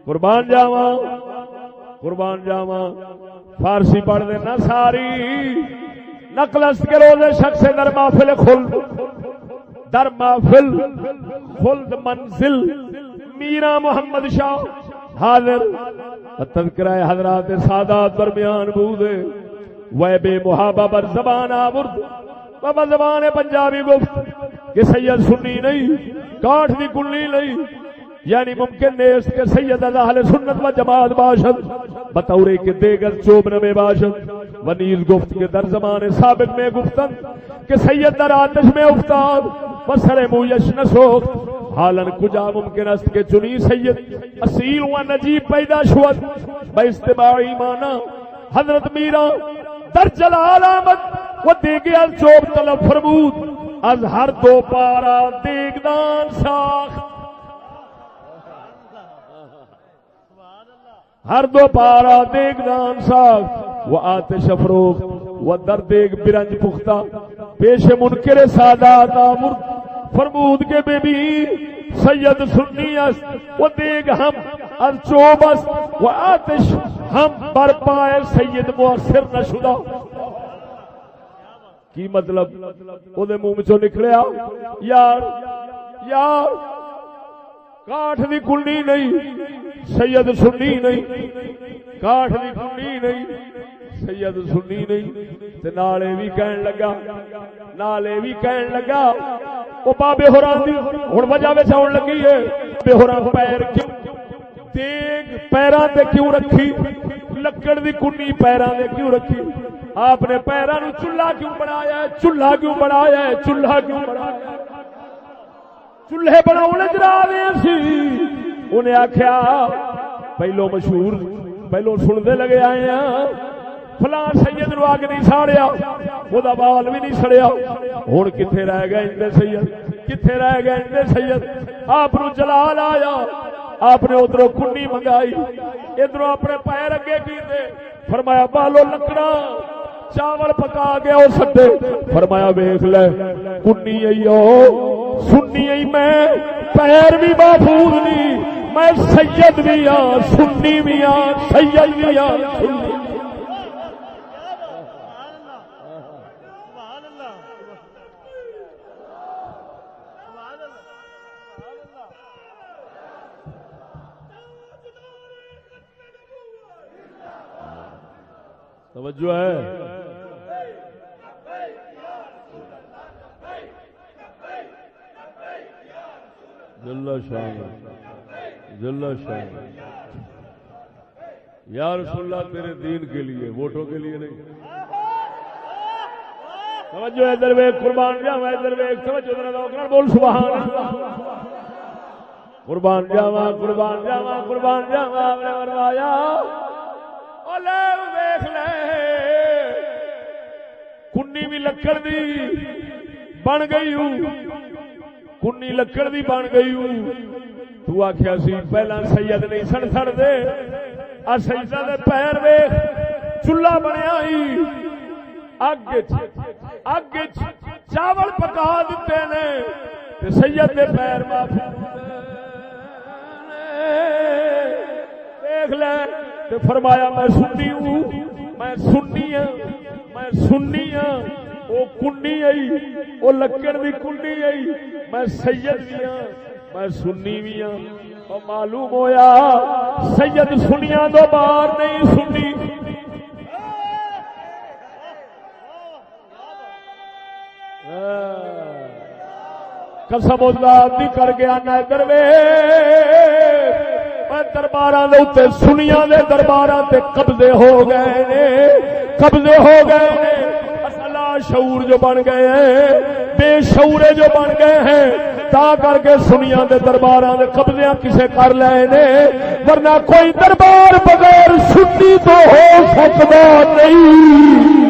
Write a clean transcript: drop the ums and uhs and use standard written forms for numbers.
قربان جاواں فارسی پڑھ دینا ساری نقلست کے روزے شخص در محفل خلد منزل میرا محمد شاہ حاضر تذکرہ حضرات سادات درمیان بودے وہ بے محابہ بر زبان آورد بابا زبان پنجابی گفت کہ سید سنی نہیں کاٹ دی کلی نہیں یعنی ممکن نیست کہ سید از اہل سنت و جماعت باشد بطورے کے دیگر چوبن میں باشد و نیز گفت کہ در زمان سابق میں گفتن کہ سید در آتش میں افتاد و سر مویش نسوخت حالن کجا ممکن است کہ چنی سید اصیل و نجیب پیدا شود با استباع ایمانا حضرت میرا در جلال آمد و دیگی از چوب طلب فرمود از ہر دو پارا دیگدان ساخت ہر دو پارا دیگدان ساخت و آتش افروخت و در دیگ برنج پختہ پیش منکر سادات آمرد فرمود کے بے بی سید سنی است و دیگ ہم از چوب است و آتش ہم بر پائے سید مؤثر نشدہ کی مطلب او دے منہ وچوں نکلیا یار کاٹ دی کلی نہیں سید سنی نہیں کاٹ دی کلی نہیں سید سنی نہیں تے نالے بھی کہن لگا او بابے ہوراں دی ہن وجہ وچ آون لگی ہے بے ہوراں پیر کیوں دیگ پیراں تے کیوں رکھی لکڑ دی کنی پیراں تے کیوں رکھی آپ نے پیراں نو چولہا کیوں بنایا ہے چولہے بناونے جرا دے سی انہیں آکھیا پہلو مشہور پہلو سندے لگے آئے ہیں فلاں سید نو اگ نہیں ساڑیا او دا بال بھی نہیں سڑیا ہن کتھے رہ گئے اندے سید آپ نو جلال آیا آپ نے ادھروں کنی منگائی ادھروں اپنے پیر اگے کیتے فرمایا بالو لکڑا چاول پکا گیا اور سٹے فرمایا ویکھ لے کنی سنی میں پیر بھی محفوظ نہیں میں سید بھی ہاں سنی بھی ہاں سید بھی ہاں توجہ ہے جل شان یا رسول اللہ تیرے دین کے لیے ووٹوں کے لیے نہیں توجہ ادھر ویکھ قربان جاواں ادھر ویکھ توجہ ذرا ذوق نال بول سبحان اللہ قربان جاواں فرمایا او لے ویکھ لے کنی بھی لکڑ دی بن گئی کنی لکڑ دی بن گئی تو آکھیا سی پہلا سید نہیں سڑ دے آ سیداں دے پیر ویکھ چولہا بنیا ہی اگ چاول پکا دیتے نے تے سید دے پیر محفوظ دیکھ لے تے فرمایا میں سنی ہوں او کنی آئی او لکڑ دی کنی آئی میں سید بھی ہوں میں سنی بھی ہوں اور معلوم ہویا سید سنیاں دو بار نہیں سنی قسم اللہ دی کر گیا نہ درباراں دے اوتے سنیاں دے درباراں تے قبضے ہو گئے نے اصلا شعور جو بن گئے ہیں بے شعورے جو بن گئے ہیں تا کر کے سنیاں دے درباراں دے قبضے کسے کر لے نے ورنہ کوئی دربار بغیر سنی تو ہو سکتا نہیں